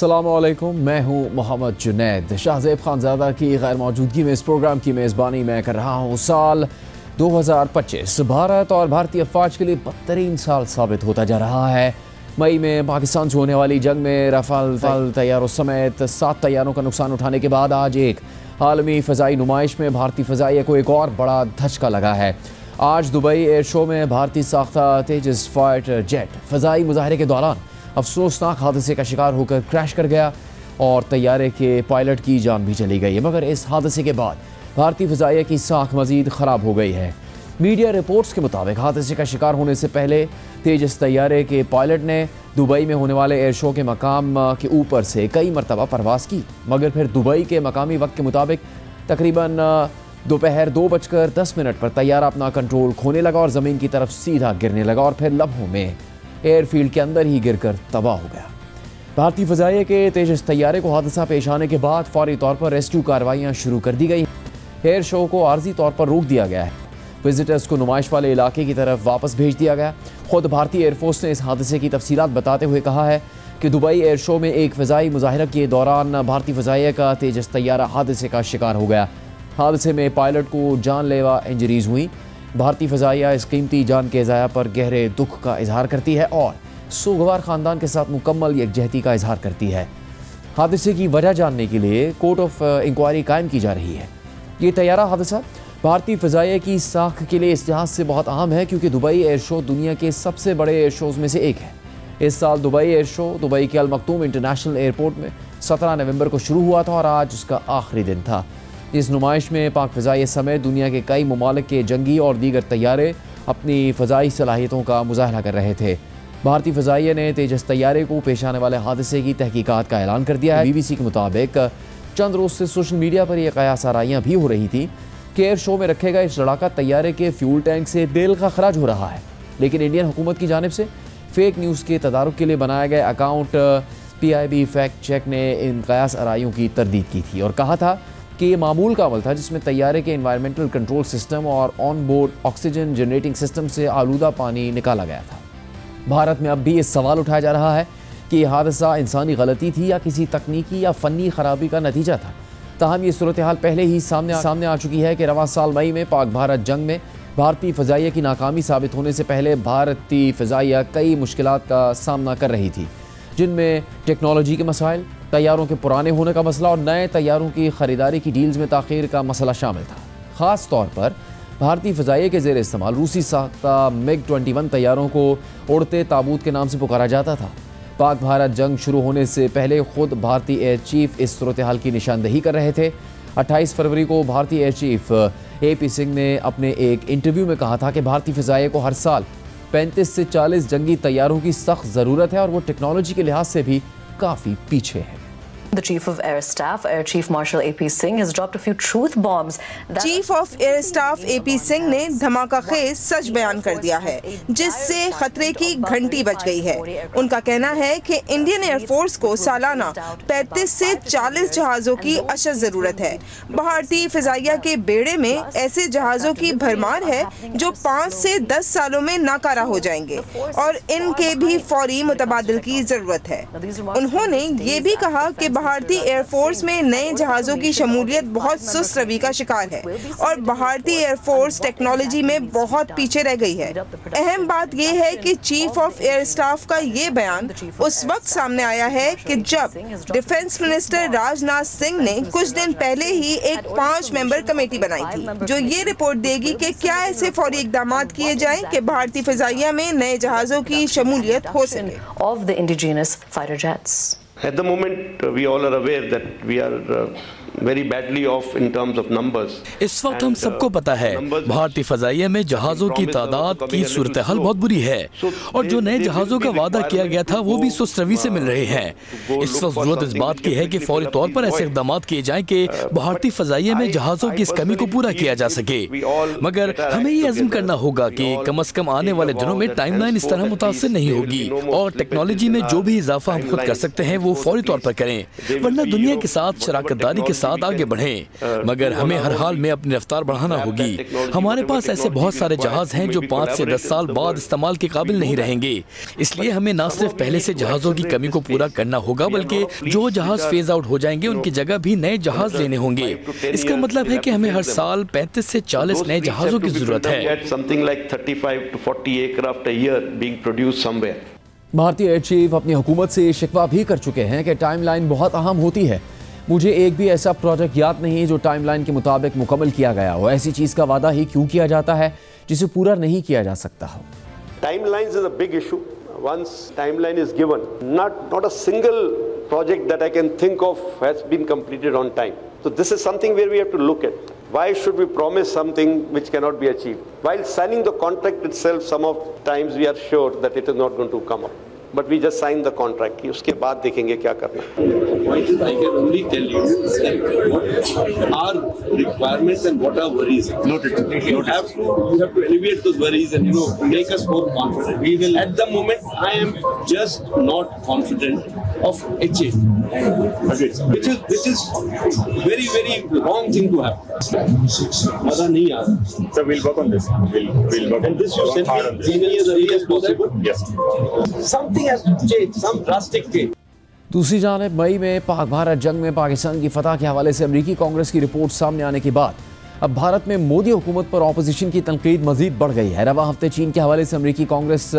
अस्सलामुअलैकुम, मैं हूं मोहम्मद जुनैद। शाहज़ेब खानज़ादा की गैर मौजूदगी में इस प्रोग्राम की मेज़बानी मैं कर रहा हूं। साल 2025 भारत और भारतीय अफवाज के लिए बदतरीन साल साबित होता जा रहा है। मई में पाकिस्तान से होने वाली जंग में रफाल तैयारों समेत 7 तैयारों का नुकसान उठाने के बाद आज एक आलमी फ़ज़ाई नुमाइश में भारतीय फ़ज़ाइया को एक और बड़ा धचका लगा है। आज दुबई एयर शो में भारतीय साख्ता तेजस फाइटर जेट फ़ज़ाई मुजाहरे के दौरान अफसोसनाक हादसे का शिकार होकर क्रैश कर गया और तैयारे के पायलट की जान भी चली गई। मगर इस हादसे के बाद भारतीय फ़ज़ाइया की साख मज़ीद ख़राब हो गई है। मीडिया रिपोर्ट्स के मुताबिक हादसे का शिकार होने से पहले तेजस तैयारे के पायलट ने दुबई में होने वाले एयर शो के मकाम के ऊपर से कई मरतबा परवाज़ की, मगर फिर दुबई के मकामी वक्त के मुताबिक तकरीबन दोपहर 2:10 पर तैयारा अपना कंट्रोल खोने लगा और ज़मीन की तरफ सीधा गिरने लगा और फिर लम्हों में एयरफील्ड के अंदर ही गिरकर तबाह हो गया। भारतीय फ़ज़ाइया के तेजस तैयारे को हादसा पेश आने के बाद फौरी तौर पर रेस्क्यू कार्रवाइयाँ शुरू कर दी गई। एयर शो को आर्जी तौर पर रोक दिया गया है। विजिटर्स को नुमाइश वाले इलाके की तरफ वापस भेज दिया गया। खुद भारतीय एयरफोर्स ने इस हादसे की तफसीलात बताते हुए कहा है कि दुबई एयर शो में एक फ़ज़ाई मुजाहरा के दौरान भारतीय फ़ज़ाइया का तेजस तैयारा हादसे का शिकार हो गया। हादसे में पायलट को जानलेवा इंजरीज हुई। भारतीय फ़ज़ाइया इस कीमती जान के ज़ाया पर गहरे दुख का इजहार करती है और सोगवार ख़ानदान के साथ मुकम्मल यकजहती का इजहार करती है। हादसे की वजह जानने के लिए कोर्ट ऑफ इंक्वायरी कायम की जा रही है। ये तैयारा हादसा भारतीय फ़ज़ाइया की साख के लिए इस जहाज़ से बहुत अहम है क्योंकि दुबई एयर शो दुनिया के सबसे बड़े एयर शोज़ में से एक है। इस साल दुबई एयर शो दुबई के अल मखतूम इंटरनेशनल एयरपोर्ट में 17 नवंबर को शुरू हुआ था और आज उसका आखिरी दिन था। इस नुमाइश में पाक फ़ज़ाइया समेत दुनिया के कई ममालिक के जंगी और दीगर तैयारे अपनी फ़ज़ाई सलाहियतों का मुज़ाहरा कर रहे थे। भारतीय फ़ज़ाइया ने तेजस तैयारे को पेश आने वाले हादसे की तहकीकात का ऐलान कर दिया है। BBC के मुताबिक चंद रोज़ से सोशल मीडिया पर यह कयास आराइयाँ भी हो रही थी कि एयर शो में रखे गए इस लड़ाका तैयारे के फ्यूल टैंक से तेल का खराज हो रहा है, लेकिन इंडियन हुकूमत की जानिब से फेक न्यूज़ के तदारुक के लिए बनाया गया अकाउंट PIB फैक्ट चेक ने इन कयास आराइयों की तरदीद की थी और कहा था कि ये मामूल का अमल था जिसमें तैयारे के एनवायरमेंटल कंट्रोल सिस्टम और on board oxygen generating system से आलूदा पानी निकाला गया था। भारत में अब भी इस सवाल उठाया जा रहा है कि यह हादसा इंसानी गलती थी या किसी तकनीकी या फ़नी खराबी का नतीजा था। ताहम ये सूरत हाल पहले ही सामने आ चुकी है कि रवां साल मई में पाक भारत जंग में भारतीय फ़ज़ाइया की नाकामी साबित होने से पहले भारतीय फ़ज़ाइया कई मुश्किलात का सामना कर रही थी, जिनमें टेक्नोलॉजी के मसाइल, तैयारों के पुराने होने का मसला और नए तैयारों की ख़रीदारी की डील्स में ताख़ीर का मसला शामिल था। ख़ास तौर पर भारतीय फ़ज़ाइया के ज़ेर इस्तेमाल रूसी साख्ता MiG-21 तैयारों को उड़ते ताबूत के नाम से पुकारा जाता था। पाक भारत जंग शुरू होने से पहले खुद भारतीय एयर चीफ इस सूरत हाल की निशानदही कर रहे थे। 28 फरवरी को भारतीय एयर चीफ AP सिंह ने अपने एक इंटरव्यू में कहा था कि भारतीय फ़ज़ाइया को हर साल 35 से 40 जंगी तैयारों की सख्त ज़रूरत है और वो टेक्नोलॉजी के लिहाज से भी काफ़ी पीछे है। The Chief of Air Staff, Air Chief Marshal AP Singh, has dropped a few truth bombs. Chief of Air Staff AP Singh ने धमाका खेज सच बयान कर दिया है, जिससे खतरे की घंटी बज गई है। उनका कहना है कि इंडियन एयरफोर्स को सालाना 35 से 40 जहाज़ों की अशद ज़रूरत है। भारतीय फ़ज़ाइया के बेड़े में ऐसे जहाज़ों की भरमार है जो 5 से 10 सालों में नाकारा हो जाएंगे और इनके भी फौरी मुतबादल की ज़रूरत है। उन्होंने ये भी कहा कि भारतीय एयरफोर्स में नए जहाज़ों की शमूलियत बहुत सुस्त रवि का शिकार है और भारतीय एयरफोर्स टेक्नोलॉजी में बहुत पीछे रह गई है। अहम बात यह है कि चीफ ऑफ एयर स्टाफ का ये बयान उस वक्त सामने आया है कि जब डिफेंस मिनिस्टर राजनाथ सिंह ने कुछ दिन पहले ही एक 5 मेंबर कमेटी बनाई थी जो ये रिपोर्ट देगी कि क्या ऐसे फौरी इकदाम किए जाएं कि भारतीय फ़ज़ाइया में नए जहाज़ों की शमूलियत हो सके। At the moment, we all are aware that we are very badly off in terms of numbers. इस वक्त हम सबको पता है भारतीय फ़ज़ाइया में जहाज़ों की तादाद की सूरत हाल बहुत बुरी है और जो नए जहाज़ों का वादा किया गया था वो भी सुस्त रवि से मिल रहे हैं। इस वक्त ज़रूरत इस बात की है कि फौरी तौर पर ऐसे इक़दाम किए जाएं कि भारतीय फ़ज़ाइया में जहाज़ों की इस कमी को पूरा किया जा सके। मगर हमें ये अज़्म करना होगा कि कम अज़ कम आने वाले दिनों में टाइमलाइन इस तरह मुतासिर नहीं होगी और टेक्नोलॉजी में जो भी इजाफा हम खुद कर सकते हैं वो फौरी तौर पर करें, वरना दुनिया के साथ शराकतदारी के साथ आगे बढ़ें। मगर हमें हर हाल में अपनी रफ्तार बढ़ाना होगी। हमारे पास ऐसे बहुत सारे जहाज हैं जो 5 से 10 साल बाद इस्तेमाल के काबिल नहीं रहेंगे। इसलिए हमें न सिर्फ पहले से जहाजों की कमी को पूरा करना होगा, बल्कि जो जहाज फेज आउट हो जाएंगे उनकी जगह भी नए जहाज लेने होंगे। इसका मतलब है कि हमें हर साल 35 से 40 नए जहाजों की जरूरत है। भारतीय एयर चीफ अपनी हुकूमत से शिकवा भी कर चुके हैं कि टाइमलाइन बहुत अहम होती है। मुझे एक भी ऐसा प्रोजेक्ट याद नहीं जो टाइमलाइन के मुताबिक मुकम्मल किया गया हो। ऐसी चीज का वादा ही क्यों किया जाता है जिसे पूरा नहीं किया जा सकता हो। Timelines is a big issue. Once timeline is given, not a single project that I can think of has been completed on time. So this is something where we have to look at. Why should we promise something which cannot be achieved? While signing the contract itself, some of times we are sure that it is not going to come up. But we just sign the contract. उसके बाद देखेंगे क्या करना है। I can only tell you what are requirements and what are worries. You have to alleviate those worries and make us more confident. We will. At the moment, I am just not confident of a change, which is very wrong thing to happen. मजा नहीं आ रहा. So we'll work on this. We'll work. And this you send me as early as possible. Yes. Something has to change. Some drastic change. दूसरी जानिब मई में पाक भारत जंग में पाकिस्तान की फतह के हवाले से अमरीकी कांग्रेस की रिपोर्ट सामने आने के बाद अब भारत में मोदी हुकूमत पर ऑपोजिशन की तनकीद मजीद बढ़ गई है। रवा हफ्ते चीन के हवाले से अमरीकी कांग्रेस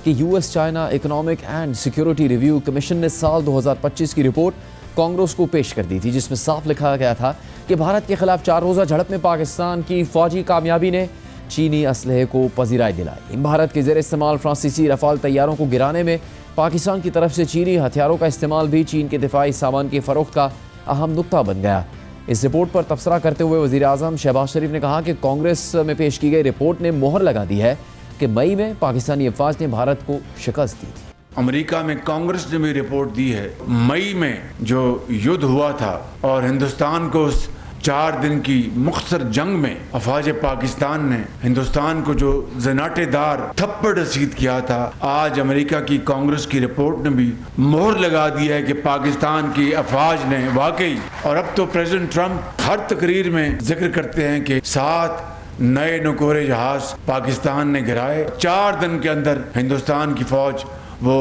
की US China economic and security review commission ने साल 2025 की रिपोर्ट कांग्रेस को पेश कर दी थी, जिसमें साफ लिखा गया था कि भारत के खिलाफ 4 रोज़ा झड़प में पाकिस्तान की फौजी कामयाबी ने चीनी असलहे को पजीराई दिलाई। भारत के ज़ेर इस्तेमाल फ्रांसीसी रफाल तैयारों को गिराने में पाकिस्तान की तरफ से चीनी हथियारों का इस्तेमाल भी चीन के दिफाई सामान की फ़रोख्त का अहम नुक्ता बन गया। इस रिपोर्ट पर तबसरा करते हुए वज़ीर आज़म शहबाज शरीफ ने कहा कि कांग्रेस में पेश की गई रिपोर्ट ने मोहर लगा दी है कि मई में पाकिस्तानी अफवाज ने भारत को शिकस्त दी थी। अमेरिका में कांग्रेस ने भी रिपोर्ट दी है, मई में जो युद्ध हुआ था और हिंदुस्तान को उस 4 दिन की मुख्तसर जंग में अफवाज पाकिस्तान ने हिंदुस्तान को जो जनाटेदार थप्पड़ रसीद किया था, आज अमेरिका की कांग्रेस की रिपोर्ट ने भी मोहर लगा दी है कि पाकिस्तान की अफवाज ने वाकई, और अब तो प्रेसिडेंट ट्रंप हर तकरीर में जिक्र करते हैं कि 7 नए नुकोरे जहाज पाकिस्तान ने गिराए। 4 दिन के अंदर हिंदुस्तान की फौज वो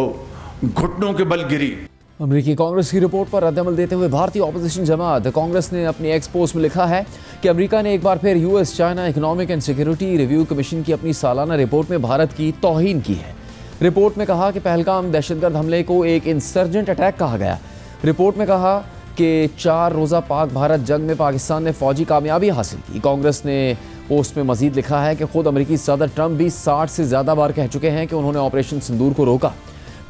घुटनों के बल गिरी। अमरीकी कांग्रेस की रिपोर्ट पर रद्दअमल देते हुए भारतीय ऑपोजिशन जमात कांग्रेस ने अपनी एक्स पोस्ट में लिखा है कि अमेरिका ने एक बार फिर US China economic and security review commission की अपनी सालाना रिपोर्ट में भारत की तौहीन की है। रिपोर्ट में कहा कि पहलगाम दहशतगर्द हमले को एक इंसर्जेंट अटैक कहा गया। रिपोर्ट में कहा कि 4 रोज़ा पाक भारत जंग में पाकिस्तान ने फौजी कामयाबी हासिल की। कांग्रेस ने पोस्ट में मजीद लिखा है कि खुद अमेरिकी सदर ट्रंप भी 60 से ज़्यादा बार कह चुके हैं कि उन्होंने ऑपरेशन सिंदूर को रोका।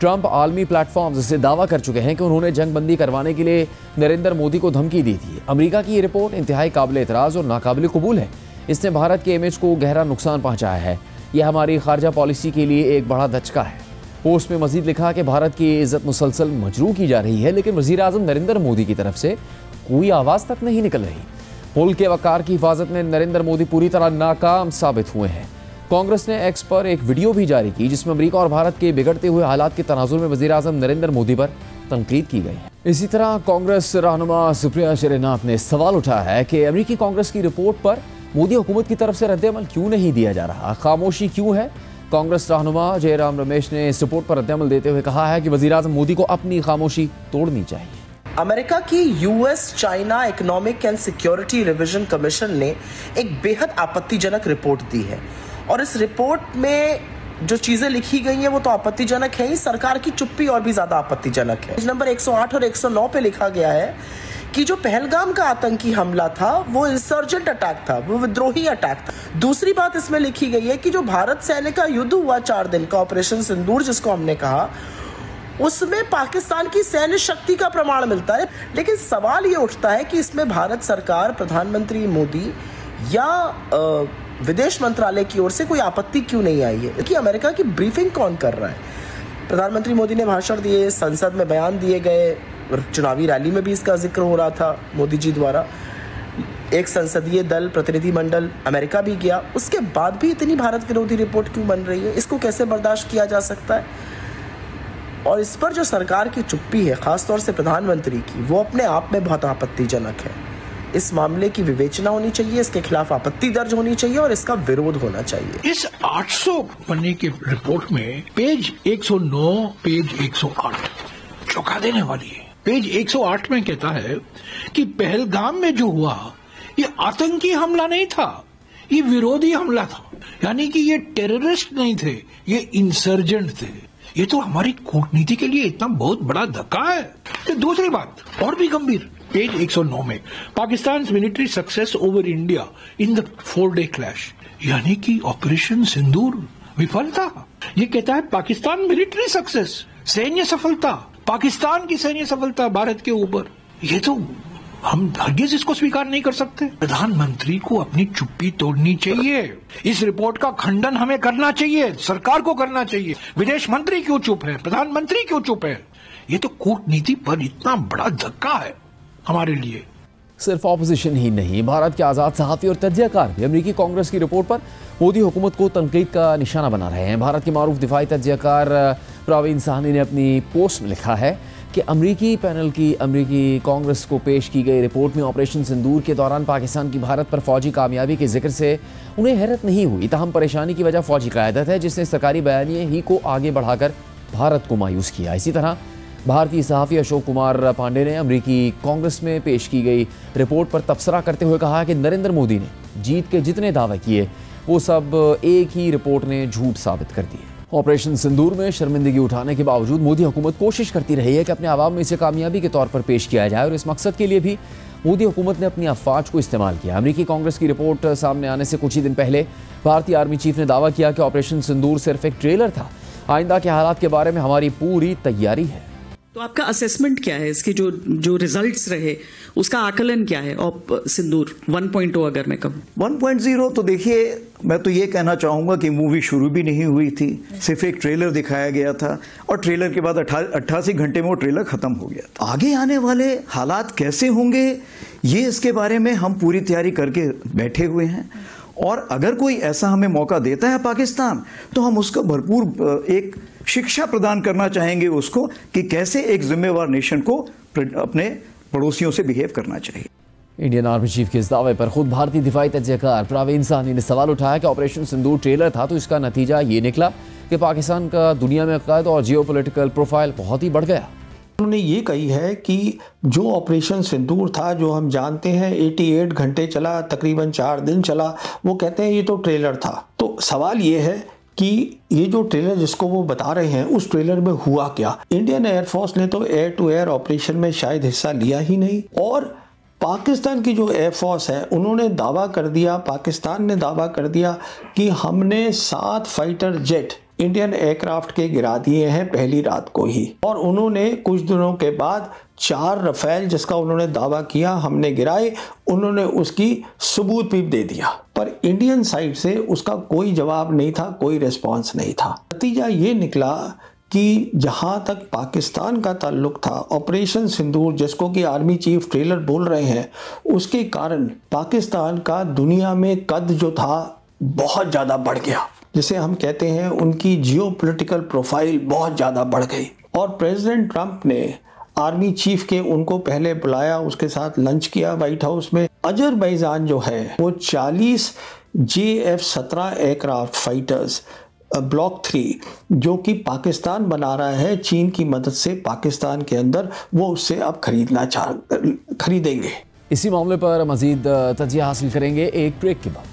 ट्रंप आलमी प्लेटफॉर्म से दावा कर चुके हैं कि उन्होंने जंगबंदी करवाने के लिए नरेंद्र मोदी को धमकी दी थी। अमेरिका की ये रिपोर्ट इंतहाई काबिल एतराज़ और नाकाबिल कबूल है। इसने भारत के इमेज को गहरा नुकसान पहुंचाया है। यह हमारी खारजा पॉलिसी के लिए एक बड़ा धचका है। पोस्ट में मजीद लिखा कि भारत की इज्जत मुसलसल मजरूह की जा रही है, लेकिन वज़ीर आज़म नरेंद्र मोदी की तरफ से कोई आवाज़ तक नहीं निकल रही। मुल्क के वक़ार की हिफाजत में नरेंद्र मोदी पूरी तरह नाकाम साबित हुए हैं। कांग्रेस ने एक्स पर एक वीडियो भी जारी की जिसमें अमेरिका और भारत के बिगड़ते हुए हालात के तनाजुर में वज़ीर आज़म नरेंद्र मोदी पर तनकीद की गई है। इसी तरह कांग्रेस रहनुमा सुप्रिया श्रीनाथ ने सवाल उठाया है कि अमेरिकी कांग्रेस की रिपोर्ट पर मोदी हुकूमत की तरफ से रद्दअमल क्यों नहीं दिया जा रहा, खामोशी क्यों है। कांग्रेस रहनुमा जयराम रमेश ने इस रिपोर्ट पर रद्दअमल देते हुए कहा है कि वज़ीर आज़म मोदी को अपनी खामोशी तोड़नी चाहिए। अमेरिका की US China economic and security revision commission ने एक बेहद आपत्तिजनक रिपोर्ट दी है, और इस रिपोर्ट में जो चीजें लिखी गई हैं वो तो आपत्तिजनक है ही, सरकार की चुप्पी और भी ज्यादा आपत्तिजनक है। नंबर 108 और 109 पे लिखा गया है कि जो पहलगाम का आतंकी हमला था वो इंसर्जेंट अटैक था, वो विद्रोही अटैक था। दूसरी बात इसमें लिखी गई है कि जो भारत सैन्य का युद्ध हुआ 4 दिन का ऑपरेशन सिंदूर जिसको हमने कहा, उसमें पाकिस्तान की सैन्य शक्ति का प्रमाण मिलता है। लेकिन सवाल ये उठता है कि इसमें भारत सरकार, प्रधानमंत्री मोदी या विदेश मंत्रालय की ओर से कोई आपत्ति क्यों नहीं आई है कि अमेरिका की ब्रीफिंग कौन कर रहा है। प्रधानमंत्री मोदी ने भाषण दिए, संसद में बयान दिए गए, चुनावी रैली में भी इसका जिक्र हो रहा था मोदी जी द्वारा। एक संसदीय दल, प्रतिनिधिमंडल अमेरिका भी गया, उसके बाद भी इतनी भारत विरोधी रिपोर्ट क्यों बन रही है? इसको कैसे बर्दाश्त किया जा सकता है? और इस पर जो सरकार की चुप्पी है, खासतौर से प्रधानमंत्री की, वो अपने आप में बहुत आपत्तिजनक है। इस मामले की विवेचना होनी चाहिए, इसके खिलाफ आपत्ति दर्ज होनी चाहिए और इसका विरोध होना चाहिए। इस 800 पन्ने की रिपोर्ट में पेज 109, पेज 108 चौंका देने वाली है। पेज 108 में कहता है कि पहलगाम में जो हुआ ये आतंकी हमला नहीं था, ये विरोधी हमला था, यानी कि ये टेररिस्ट नहीं थे, ये इंसर्जेंट थे। ये तो हमारी कूटनीति के लिए इतना बहुत बड़ा धक्का है। तो दूसरी बात और भी गंभीर, पेज 109 में Pakistan military success over India in the 4-day clash, यानी कि ऑपरेशन सिंदूर विफलता। ये कहता है पाकिस्तान मिलिट्री सक्सेस, सैन्य सफलता, पाकिस्तान की सैन्य सफलता भारत के ऊपर। ये तो हम हरगिज इसको स्वीकार नहीं कर सकते। प्रधानमंत्री को अपनी चुप्पी तोड़नी चाहिए। इस रिपोर्ट का खंडन हमें करना चाहिए, सरकार को करना चाहिए। विदेश मंत्री क्यों चुप है, प्रधानमंत्री क्यों चुप है? ये तो कूटनीति पर इतना बड़ा धक्का है हमारे लिए। सिर्फ ऑपोजिशन ही नहीं, भारत के आज़ाद सहाफ़ी और तज्जियाकार भी अमेरिकी कांग्रेस की रिपोर्ट पर मोदी हुकूमत को तनकीद का निशाना बना रहे हैं। भारत के मारूफ दिफाई तज्जियाकार प्रवीण साहनी ने अपनी पोस्ट में लिखा है कि अमेरिकी पैनल की अमेरिकी कांग्रेस को पेश की गई रिपोर्ट में ऑपरेशन सिंदूर के दौरान पाकिस्तान की भारत पर फौजी कामयाबी के जिक्र से उन्हें हैरत नहीं हुई। ताहम परेशानी की वजह फौजी क़यादत है, जिसने सरकारी बयानिए ही को आगे बढ़ाकर भारत को मायूस किया। इसी तरह भारतीय सहाफ़ी अशोक कुमार पांडे ने अमेरिकी कांग्रेस में पेश की गई रिपोर्ट पर तबसरा करते हुए कहा कि नरेंद्र मोदी ने जीत के जितने दावे किए वो सब एक ही रिपोर्ट ने झूठ साबित कर दिए। ऑपरेशन सिंदूर में शर्मिंदगी उठाने के बावजूद मोदी हुकूमत कोशिश करती रही है कि अपने आवाम में इसे कामयाबी के तौर पर पेश किया जाए और इस मकसद के लिए भी मोदी हुकूमत ने अपनी अफवाज को इस्तेमाल किया। अमेरिकी कांग्रेस की रिपोर्ट सामने आने से कुछ ही दिन पहले भारतीय आर्मी चीफ ने दावा किया कि ऑपरेशन सिंदूर सिर्फ एक ट्रेलर था, आइंदा के हालात के बारे में हमारी पूरी तैयारी है। तो आपका असेसमेंट क्या है, इसके जो रिजल्ट्स रहे उसका आकलन क्या है? और सिंदूर 1.0 अगर मैं कहूँ 1.0 तो देखिए, मैं तो ये कहना चाहूँगा कि मूवी शुरू भी नहीं हुई थी, सिर्फ एक ट्रेलर दिखाया गया था और ट्रेलर के बाद 88 घंटे में वो ट्रेलर ख़त्म हो गया था। आगे आने वाले हालात कैसे होंगे ये इसके बारे में हम पूरी तैयारी करके बैठे हुए हैं और अगर कोई ऐसा हमें मौका देता है पाकिस्तान तो हम उसका भरपूर एक शिक्षा प्रदान करना चाहेंगे उसको कि कैसे एक जिम्मेवार नेशन को अपने पड़ोसियों से बिहेव करना चाहिए। इंडियन आर्मी चीफ के इस दावे पर खुद भारतीय दिफाई तज्जियाकार प्रवीण साहनी ने सवाल उठाया कि ऑपरेशन सिंदूर ट्रेलर था तो इसका नतीजा ये निकला कि पाकिस्तान का दुनिया में कद और जियोपॉलिटिकल प्रोफाइल बहुत ही बढ़ गया। उन्होंने ये कही है कि जो ऑपरेशन सिंदूर था, जो हम जानते हैं 88 घंटे चला, तकरीबन 4 दिन चला, वो कहते हैं ये तो ट्रेलर था। तो सवाल ये है कि ये जो ट्रेलर जिसको वो बता रहे हैं उस ट्रेलर में हुआ क्या? इंडियन एयरफोर्स ने तो एयर टू एयर ऑपरेशन में शायद हिस्सा लिया ही नहीं और पाकिस्तान की जो एयरफोर्स है उन्होंने दावा कर दिया, पाकिस्तान ने दावा कर दिया कि हमने 7 फाइटर जेट इंडियन एयरक्राफ्ट के गिरा दिए हैं पहली रात को ही, और उन्होंने कुछ दिनों के बाद 4 रफेल जिसका उन्होंने दावा किया हमने गिराए, उन्होंने उसकी सबूत भी दे दिया, पर इंडियन साइड से उसका कोई जवाब नहीं था, कोई रिस्पांस नहीं था। नतीजा ये निकला कि जहां तक पाकिस्तान का ताल्लुक था, ऑपरेशन सिंदूर जिसको कि आर्मी चीफ ट्रेलर बोल रहे हैं, उसके कारण पाकिस्तान का दुनिया में कद जो था बहुत ज़्यादा बढ़ गया, जिसे हम कहते हैं उनकी जियोपॉलिटिकल प्रोफाइल बहुत ज़्यादा बढ़ गई। और प्रेसिडेंट ट्रंप ने आर्मी चीफ के उनको पहले बुलाया, उसके साथ लंच किया व्हाइट हाउस में। अजरबैजान जो है वो 40 JF-17 एयरक्राफ्ट फाइटर्स ब्लॉक 3 जो कि पाकिस्तान बना रहा है चीन की मदद से पाकिस्तान के अंदर, वो उससे अब खरीदेंगे। इसी मामले पर मजीद तज्जिया हासिल करेंगे एक ब्रेक के बाद।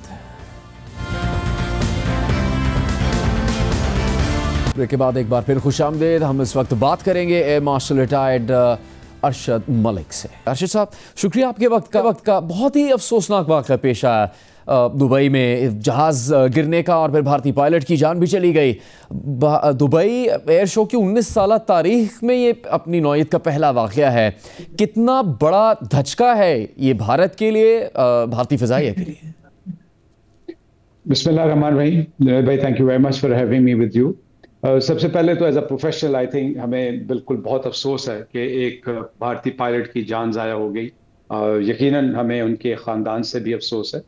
ब्रेक के बाद एक बार फिर खुशामदीद। हम इस वक्त बात करेंगे air marshal retired Arshad Malik से। अरशद साहब, शुक्रिया, आपके वक्त का बहुत ही अफसोसनाक वाक़या पेश आया दुबई में जहाज़ गिरने का और फिर भारतीय पायलट की जान भी चली गई। दुबई एयर शो की 19 साल तारीख में ये अपनी नौयत का पहला वाक़या है। कितना बड़ा धचका है ये भारत के लिए, भारतीय फ़िज़ाइया के लिए? बिस्मिल्लाह रहमान रहीम। भाई, thank you very much for having me with you. सबसे पहले तो as a professional I think हमें बिल्कुल बहुत अफसोस है कि एक भारतीय पायलट की जान ज़ाया हो गई। यकीनन हमें उनके ख़ानदान से भी अफसोस है।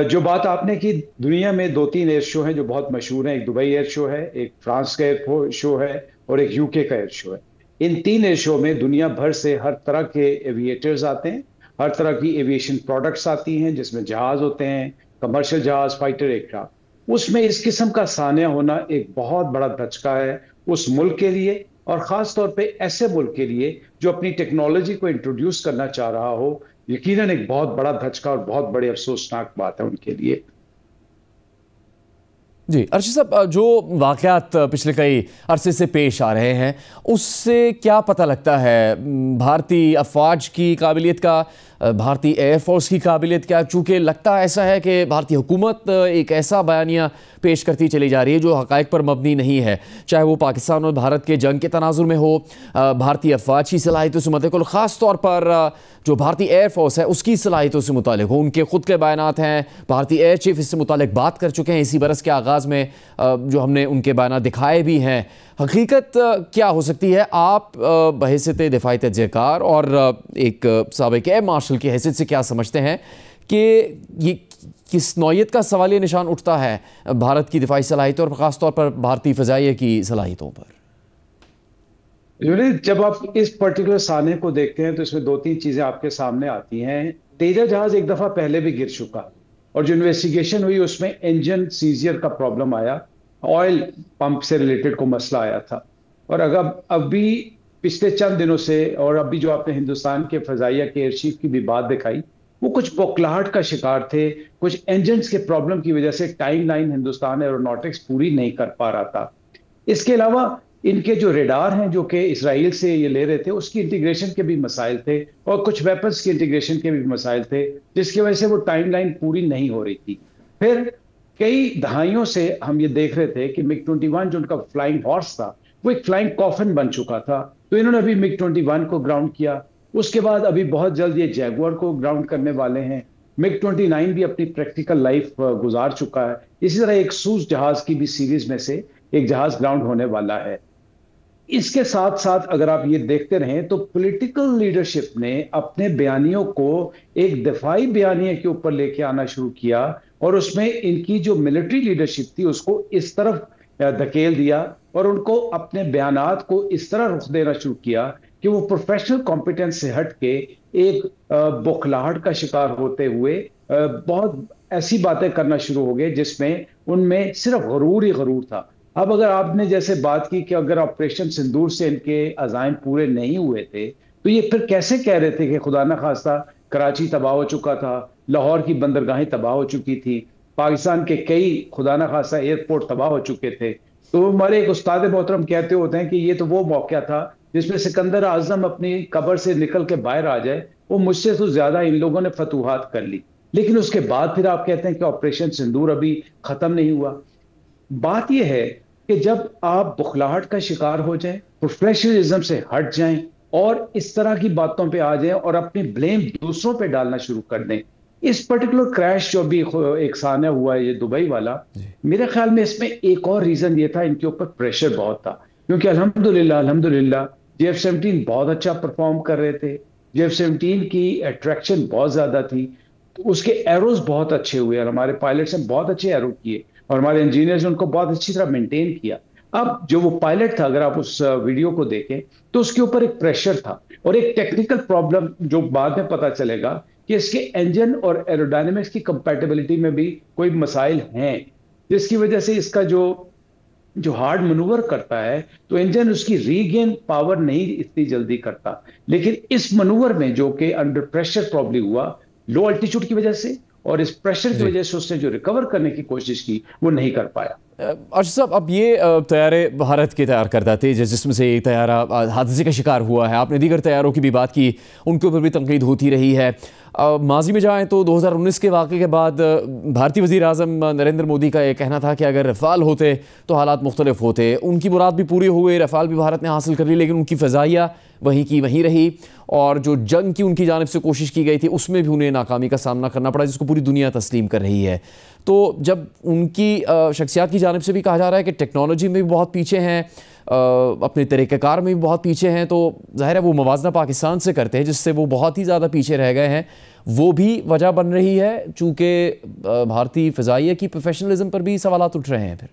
जो बात आपने की, दुनिया में 2-3 एयर शो हैं जो बहुत मशहूर हैं। एक दुबई एयर शो है, एक फ्रांस का एयर शो है और एक यूके का एयर शो है। इन 3 एयर शो में दुनिया भर से हर तरह के एविएटर्स आते हैं, हर तरह की एविएशन प्रोडक्ट्स आती हैं, जिसमें जहाज होते हैं, कमर्शियल जहाज, फाइटर एयरक्राफ्ट। उसमें इस किस्म का सानिया होना एक बहुत बड़ा धचका है उस मुल्क के लिए, और ख़ास तौर पे ऐसे मुल्क के लिए जो अपनी टेक्नोलॉजी को इंट्रोड्यूस करना चाह रहा हो। यकीनन एक बहुत बड़ा धचका और बहुत बड़ी अफसोसनाक बात है उनके लिए। जी अर्शद साहब, जो वाक़यात पिछले कई अरसे से पेश आ रहे हैं उससे क्या पता लगता है भारतीय अफवाज की काबिलियत का, भारतीय एयरफोर्स की काबिलियत क्या? चूँकि लगता ऐसा है कि भारतीय हुकूमत एक ऐसा बयानिया पेश करती चली जा रही है जो हक़ाइक़ पर मबनी नहीं है, चाहे वो पाकिस्तान और भारत के जंग के तनाजुर में हो, भारतीय अफवाज की सलाहियतों से मुतल्लिक़, ख़ास तौर पर जो भारतीय एयरफोर्स है उसकी सलाहियतों से मुतालिक हो। उनके ख़ुद के बयानात हैं, भारतीय एयर चीफ इससे मुतालिक बात कर चुके हैं इसी बरस के आगाज़ में, जो हमने उनके बयानात दिखाए भी हैं। हकीकत क्या हो सकती है? आप बहैसियत दिफाई तजज़ियाकार और एक साबिक़ एयर मार्शल की हैसियत से क्या समझते हैं कि ये किस नौयत का सवालिया निशान उठता है भारत की दिफाई सलाहियतों और ख़ास तौर पर भारतीय फ़ज़ाइया की सलाहियतों पर? जब आप इस पर्टिकुलर साने को देखते हैं तो इसमें 2-3 चीज़ें आपके सामने आती हैं। तेजा जहाज़ एक दफ़ा पहले भी गिर चुका, और जो इन्वेस्टिगेशन हुई उसमें इंजन सीजियर का प्रॉब्लम आया, ऑयल पंप से रिलेटेड को मसला आया था। और अगर अभी पिछले चंद दिनों से, और अभी जो आपने हिंदुस्तान के फ़ज़ाइया के एयर चीफ की भी बात दिखाई, वो कुछ बौखलाहट का शिकार थे, कुछ इंजन्स के प्रॉब्लम की वजह से टाइमलाइन हिंदुस्तान एरोनॉटिक्स पूरी नहीं कर पा रहा था। इसके अलावा इनके जो रेडार हैं जो कि इसराइल से ये ले रहे थे, उसकी इंटीग्रेशन के भी मसाइल थे, और कुछ वेपन्स की इंटीग्रेशन के भी मसाइल थे, जिसकी वजह से वो टाइमलाइन पूरी नहीं हो रही थी। फिर कई दहाइयों से हम ये देख रहे थे कि मिग 21 जो उनका फ्लाइंग हॉर्स था वो एक फ्लाइंग कॉफिन बन चुका था, तो इन्होंने अभी मिग 21 को ग्राउंड किया। उसके बाद अभी बहुत जल्द ये जैगुआर को ग्राउंड करने वाले हैं। मिग 29 भी अपनी प्रैक्टिकल लाइफ गुजार चुका है। इसी तरह एक सूज जहाज की भी सीरीज में से एक जहाज ग्राउंड होने वाला है। इसके साथ साथ अगर आप ये देखते रहें तो पॉलिटिकल लीडरशिप ने अपने बयानियों को एक दफाई बयानिया के ऊपर लेके आना शुरू किया, और उसमें इनकी जो मिलिट्री लीडरशिप थी उसको इस तरफ धकेल दिया, और उनको अपने बयानात को इस तरह रुख देना शुरू किया कि वो प्रोफेशनल कॉम्पिटेंस से हट के एक बौखलाहट का शिकार होते हुए बहुत ऐसी बातें करना शुरू हो गए जिसमें उनमें सिर्फ गरूर ही गरूर था। अब अगर आपने जैसे बात की कि अगर ऑपरेशन सिंदूर से इनके अज़ाइम पूरे नहीं हुए थे, तो ये फिर कैसे कह रहे थे कि खुदा न खास्ता कराची तबाह हो चुका था, लाहौर की बंदरगाहें तबाह हो चुकी थी, पाकिस्तान के कई खुदा न खास्ता एयरपोर्ट तबाह हो चुके थे। तो हमारे एक उस्ताद मोहतरम कहते होते हैं कि ये तो वो मौका था जिसमें सिकंदर आजम अपनी कब्र से निकल के बाहर आ जाए, वो मुझसे तो ज्यादा इन लोगों ने फतूहात कर ली। लेकिन उसके बाद फिर आप कहते हैं कि ऑपरेशन सिंदूर अभी खत्म नहीं हुआ। बात यह है कि जब आप बुखलाहट का शिकार हो जाएं, प्रोफेशनलिज्म से हट जाएं और इस तरह की बातों पे आ जाएं और अपनी ब्लेम दूसरों पे डालना शुरू कर दें। इस पर्टिकुलर क्रैश जो भी एक साना हुआ है ये दुबई वाला, मेरे ख्याल में इसमें एक और रीजन ये था, इनके ऊपर प्रेशर बहुत था, क्योंकि अल्हम्दुलिल्लाह JF-17 बहुत अच्छा परफॉर्म कर रहे थे। JF-17 की अट्रैक्शन बहुत ज्यादा थी, तो उसके एरोज बहुत अच्छे हुए और हमारे पायलट्स ने बहुत अच्छे एरो किए और हमारे इंजीनियर्स ने उनको बहुत अच्छी तरह मेंटेन किया। अब जो वो पायलट था, अगर आप उस वीडियो को देखें तो उसके ऊपर एक प्रेशर था और एक टेक्निकल प्रॉब्लम जो बाद में पता चलेगा कि इसके इंजन और एरोडायनेमिक्स की कंपैटिबिलिटी में भी कोई मसाइल हैं, जिसकी वजह से इसका जो हार्ड मनूवर करता है तो इंजन उसकी रीगेन पावर नहीं इतनी जल्दी करता। लेकिन इस मनूवर में जो कि अंडर प्रेशर प्रॉब्ली हुआ लो अल्टीट्यूड की वजह से, और इस प्रेशर की वजह से उसने जो रिकवर करने की कोशिश की वो नहीं कर पाया। अर्शद साहब, अब ये तैयारे भारत के तैयार करता थे जिसमें से एक तैयारा हादसे का शिकार हुआ है, आपने दीगर तैयारों की भी बात की, उनके ऊपर भी तनकीद होती रही है। माजी में जाएं तो 2019 के वाक़े के बाद भारतीय वज़ीर आज़म नरेंद्र मोदी का ये कहना था कि अगर रफ़ाल होते तो हालात मुख्तलिफ होते। उनकी मुराद भी पूरी हुई, रफ़ाल भी भारत ने हासिल कर ली, लेकिन उनकी फ़ज़ाइया वहीं की वहीं रही और जो जंग की उनकी जानिब से कोशिश की गई थी उसमें भी उन्हें नाकामी का सामना करना पड़ा, जिसको पूरी दुनिया तस्लीम कर रही है। तो जब उनकी शख्सियात की जानिब से भी कहा जा रहा है कि टेक्नोलॉजी में भी बहुत पीछे हैं, अपने तरीक़ेकार में भी बहुत पीछे हैं, तो ज़ाहिर है वो मवाजना पाकिस्तान से करते हैं जिससे वो बहुत ही ज़्यादा पीछे रह गए हैं। वो भी वजह बन रही है चूँकि भारतीय फ़ज़ाइया की प्रोफेशनलिज्म पर भी सवालात उठ रहे हैं। फिर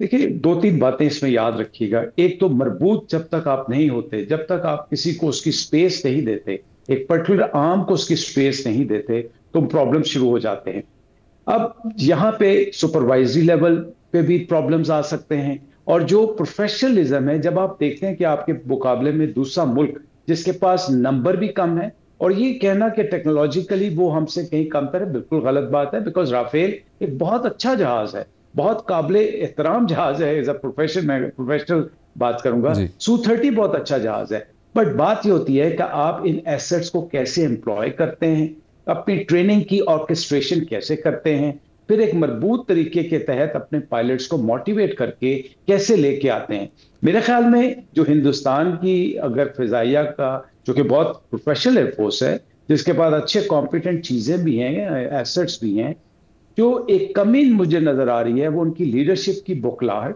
देखिए 2-3 बातें इसमें याद रखिएगा। एक तो मरबूत जब तक आप नहीं होते, जब तक आप किसी को उसकी स्पेस नहीं देते, एक पर्टिकुलर आर्म को उसकी स्पेस नहीं देते, तो प्रॉब्लम शुरू हो जाते हैं। अब यहाँ पे सुपरवाइजरी लेवल पे भी प्रॉब्लम्स आ सकते हैं, और जो प्रोफेशनलिज्म है, जब आप देखते हैं कि आपके मुकाबले में दूसरा मुल्क जिसके पास नंबर भी कम है, और ये कहना कि टेक्नोलॉजिकली वो हमसे कहीं कमतर है, बिल्कुल गलत बात है। बिकॉज राफेल एक बहुत अच्छा जहाज है, बहुत काबिले एहतराम जहाज है। एज अ प्रोफेशन, मैं प्रोफेशनल बात करूंगा, Su-30 बहुत अच्छा जहाज है। बट बात ये होती है कि आप इन एसेट्स को कैसे एम्प्लॉय करते हैं, अपनी ट्रेनिंग की ऑर्केस्ट्रेशन कैसे करते हैं, फिर एक मजबूत तरीके के तहत अपने पायलट्स को मोटिवेट करके कैसे लेके आते हैं। मेरे ख्याल में जो हिंदुस्तान की अगर फिजाइया का, जो कि बहुत प्रोफेशनल एयरफोर्स है, जिसके पास अच्छे कॉम्पिटेंट चीजें भी हैं, एसेट्स भी हैं, जो एक कमी मुझे नजर आ रही है वो उनकी लीडरशिप की बुखलाहट,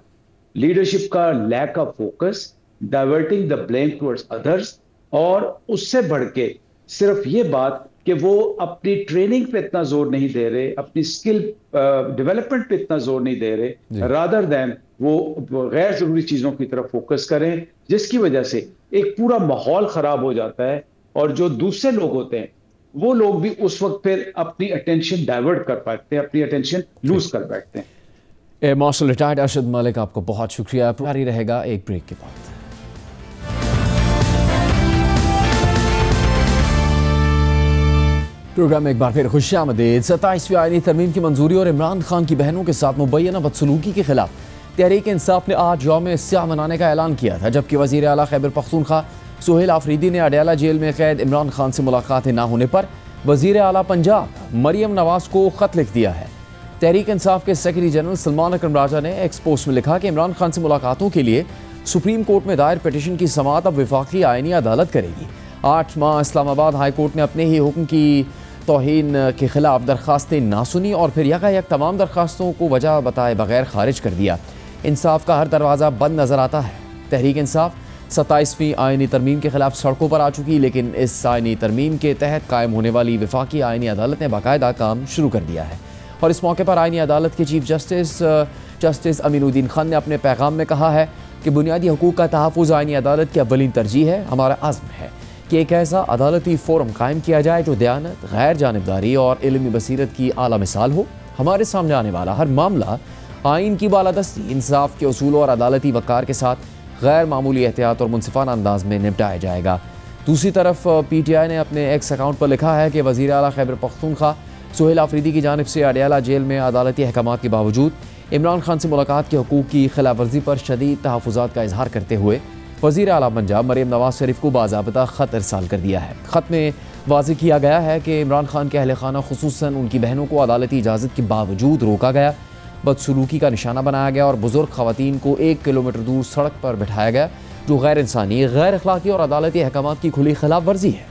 लीडरशिप का lack of focus, diverting the blame towards others, और उससे बढ़ के सिर्फ ये बात कि वो अपनी ट्रेनिंग पे इतना जोर नहीं दे रहे, अपनी स्किल डेवलपमेंट पे इतना जोर नहीं दे रहे, रादर देन वो गैर जरूरी चीजों की तरफ फोकस करें, जिसकी वजह से एक पूरा माहौल खराब हो जाता है। और जो दूसरे लोग होते हैं वो लोग भी उस वक्त फिर अपनी अटेंशन डाइवर्ट कर पाते हैं, अपनी अटेंशन लूज कर बैठते हैं। Air marshal retired Arshad Malik, आपको बहुत शुक्रिया। जारी रहेगा एक ब्रेक के बाद। प्रोग्राम में एक बार फिर खुशामदीद। 27वीं आईनी तरमीम की मंजूरी और इमरान खान की बहनों के साथ मुबैना बदसलूकी के खिलाफ तहरीक इंसाफ ने आज यौम स्याह मनाने का ऐलान किया था, जबकि वज़ीर आला खैबर पख्तूनख्वा सुहेल आफरीदी ने अडयाला जेल में कैद इमरान खान से मुलाकातें न होने पर वज़ीर आला पंजाब मरियम नवाज को खत लिख दिया है। तहरीक इंसाफ के सेक्रेटरी जनरल सलमान अकरम राजा ने एक्स पोस्ट में लिखा कि इमरान खान से मुलाकातों के लिए सुप्रीम कोर्ट में दायर पिटीशन की समाअत अब वफाकी आईनी अदालत करेगी। 8 माह इस्लामाबाद हाई कोर्ट ने अपने ही हुक्म की तौहीन के खिलाफ दरखास्तें ना सुनी और फिर यकायक तमाम दरखास्तों को वजह बताए बगैर खारिज कर दिया। इंसाफ का हर दरवाज़ा बंद नज़र आता है। तहरीक इंसाफ 27वीं आईनी तरमीम के खिलाफ सड़कों पर आ चुकी, लेकिन इस आईनी तरमीम के तहत कायम होने वाली वफाकी आईनी अदालत ने बाकायदा काम शुरू कर दिया है। और इस मौके पर आईनी अदालत के चीफ जस्टिस अमीनुद्दीन खान ने अपने पैगाम में कहा है कि बुनियादी हकूक़ का तहफ़्फ़ुज़ आईनी अदालत की अव्वलीन तरजीह है। हमारा आज़्म है कि एक ऐसा अदालती फ़ोरम कायम किया जाए जो दयानत, गैर जानिबदारी और इल्मी बसीरत की आला मिसाल हो। हमारे सामने आने वाला हर मामला आइन की बालादस्ती, इंसाफ के उसूलों और अदालती वक़ार के साथ गैर मामूली एहतियात और मुनसिफाना अंदाज में निपटाया जाएगा। दूसरी तरफ PTI ने अपने एक्स अकाउंट पर लिखा है कि वज़ीर आला खैबर पख्तूनख्वा सुहेल आफरीदी की जानिब से अडयाला जेल में अदालती अहकामात के बावजूद इमरान खान से मुलाकात के हकूक़ की खिलाफ वर्जी पर शदीद तहफ़्फ़ुज़ात का इजहार करते हुए वज़ीर आला पंजाब मरियम नवाज शरीफ को बाज़ाब्ता ख़त इरसाल कर दिया है। ख़त में वाज़ेह किया गया है कि इमरान खान के अहल खाना खुसूसन उनकी बहनों को अदालती इजाज़त के बावजूद रोका गया, बदसलूकी का निशाना बनाया गया और बुजुर्ग ख़वातीन को 1 किलोमीटर दूर सड़क पर बैठाया गया, जो गैर इंसानी, गैर अखलाकी और अदालती अहकामात की खुली खिलाफ वर्जी है।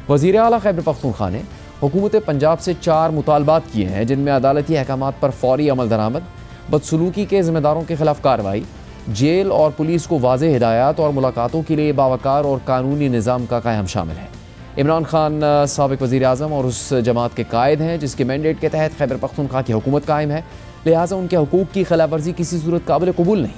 वज़ीर आला खैबर पख्तूनख्वा ने हुकूमत पंजाब से 4 मुतालबात किए हैं, जिनमें अदालती अहकामात पर फौरी अमल दरामद, बदसलूकी के ज़िम्मेदारों के खिलाफ कार्रवाई, जेल और पुलिस को वाज़ेह हिदायत और मुलाकातों के लिए बावकार और कानूनी निज़ाम का क़याम शामिल है। इमरान खान साबिक़ वज़ीर आज़म और उस जमात के कायद हैं जिसके मैंडेट के तहत खैबर पख्तूनख्वा की हुकूमत कायम है, लिहाजा उनके हकूक़ की खिलाफ वर्जी किसी सूरत काबिल कबूल नहीं।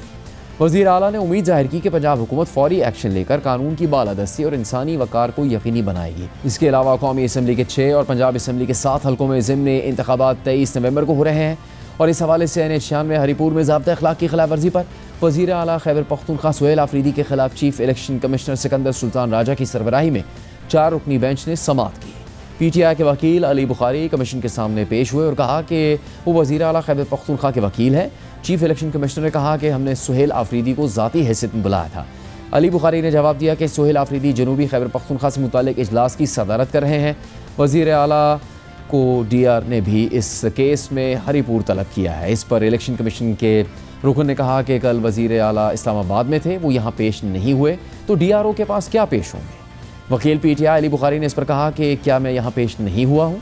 वज़ीर आला ने उम्मीद जाहिर की कि पंजाब हुकूमत फौरी एक्शन लेकर कानून की बालादस्ती और इंसानी वक़ार को यकीनी बनाएगी। इसके अलावा कौमी असम्बली के 6 और पंजाब असम्बली के 7 हल्कों में ज़िमनी इंतखाबात 23 नवंबर को हो रहे हैं और इस हवाले से NH-96 हरीपुर में ज़ाब्ता अखलाक की खिलाफ वर्जी पर वज़ीर आला खैबर पख्तूनख्वा सुहेल आफरीदी के खिलाफ chief election commissioner Sikandar Sultan Raja की सरबराही में 4 रुकनी बेंच ने समाअत की। PTI के वकील अली बुखारी कमीशन के सामने पेश हुए और कहा कि वो वज़ीर आला खैबर पख्तूनख्वा के वकील हैं। चीफ इलेक्शन कमिश्नर ने कहा कि हमने सुहेल आफरीदी को ज़ाती हैसियत में बुलाया था। अली बुखारी ने जवाब दिया कि सुहेल आफरीदी जनूबी खैबर पख्तूनख्वा से मुताल्लिक़ इजलास की सदारत कर रहे हैं। वज़ीर आला को DR ने भी इस केस में हरीपुर तलब किया है। इस पर इलेक्शन कमीशन के रुकन ने कहा कि कल वज़ीर आला इस्लामाबाद में थे, वो यहाँ पेश नहीं हुए, तो DRO के पास क्या पेश होंगे। वकील PTI अली बुखारी ने इस पर कहा कि क्या मैं यहाँ पेश नहीं हुआ हूँ,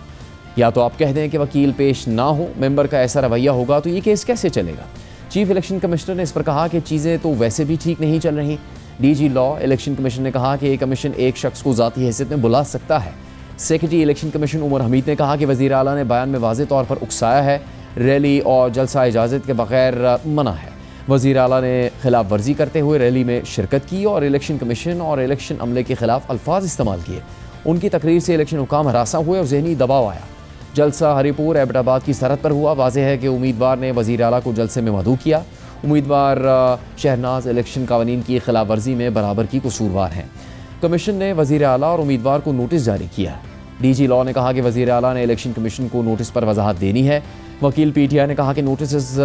या तो आप कह दें कि वकील पेश ना हो, मेंबर का ऐसा रवैया होगा तो ये केस कैसे चलेगा। चीफ इलेक्शन कमिश्नर ने इस पर कहा कि चीज़ें तो वैसे भी ठीक नहीं चल रही। DG लॉ इलेक्शन कमीशन ने कहा कि कमीशन एक शख्स को ज़ाती हैसियत में बुला सकता है। Secretary election commission Umar Hamid ने कहा कि वज़ीर आला ने बयान में वाज़ेह तौर पर उकसाया है, रैली और जलसा इजाज़त के बगैर मना है। वज़ीर आला ने खिलाफ वर्जी करते हुए रैली में शिरकत की और इलेक्शन कमीशन और इलेक्शन अमले के खिलाफ अल्फाज इस्तेमाल किए। उनकी तकरीर से इलेक्शन हुकाम हरासा हुए और जहनी दबाव आया। जलसा हरीपुर एबटाबाद की सरहद पर हुआ। वाज़ेह है कि उम्मीदवार ने वज़ीर आला को जलसे में मदऊ किया। उम्मीदवार शहनाज इलेक्शन कानून की खिलाफ वर्जी में बराबर की कसूरवार हैं। कमीशन ने वज़ीर आला और उम्मीदवार को नोटिस जारी किया। DG लॉ ने कहा कि वज़ीर आला ने इलेक्शन कमीशन को नोटिस पर वजाहत देनी है। वकील PTI ने कहा कि नोटिस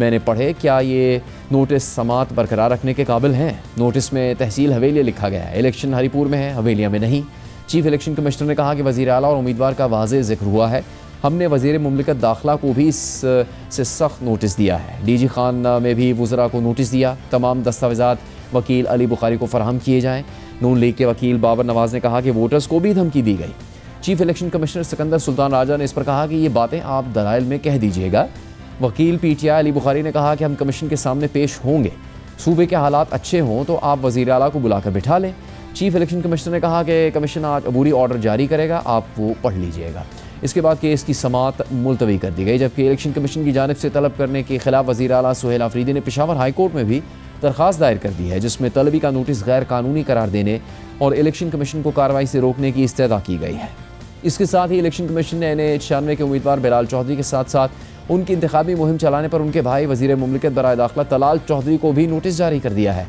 मैंने पढ़े, क्या ये नोटिस समात बरकरार रखने के काबिल हैं? नोटिस में तहसील हवेलिया लिखा गया है, इलेक्शन हरीपुर में है, हवेलिया में नहीं। चीफ इलेक्शन कमिश्नर ने कहा कि वज़ीर आला और उम्मीदवार का वाज़ेह ज़िक्र हुआ है। हमने वज़ीर मुमलिकत दाखिला को भी इससे सख्त नोटिस दिया है। DG खान में भी वज़रा को नोटिस दिया। तमाम दस्तावेज़ात वकील अली बुखारी को फराहम किए जाएँ। नून लीग के वकील बाबर नवाज़ ने कहा कि वोटर्स को भी धमकी दी गई। Chief election commissioner Sikandar Sultan Raja ने इस पर कहा कि ये बातें आप दलाइल में कह दीजिएगा। वकील PTI अली बुखारी ने कहा कि हम कमीशन के सामने पेश होंगे। सूबे के हालात अच्छे हों तो आप वज़ीर आला को बुलाकर बिठा लें। चीफ इलेक्शन कमिश्नर ने कहा कि कमीशन आज अबूरी ऑर्डर जारी करेगा, आप वो पढ़ लीजिएगा। इसके बाद केस की समात मुलतवी कर दी गई, जबकि इलेक्शन कमीशन की जानिब से तलब करने के खिलाफ वज़ीर आला सुहेल आफरीदी ने पेशावर हाई कोर्ट में भी दरख्वास्त दायर कर दी है, जिसमें तलबी का नोटिस गैर कानूनी करार देने और इलेक्शन कमीशन को कार्रवाई से रोकने की इस्तदा की गई है। इसके साथ ही इलेक्शन कमीशन ने NA-96 के उम्मीदवार बिलाल चौधरी के साथ साथ उनकी इंतखाबी मुहिम चलाने पर उनके भाई वज़ीर मुमलिकत बराए दाखिला तलाल चौधरी को भी नोटिस जारी कर दिया है।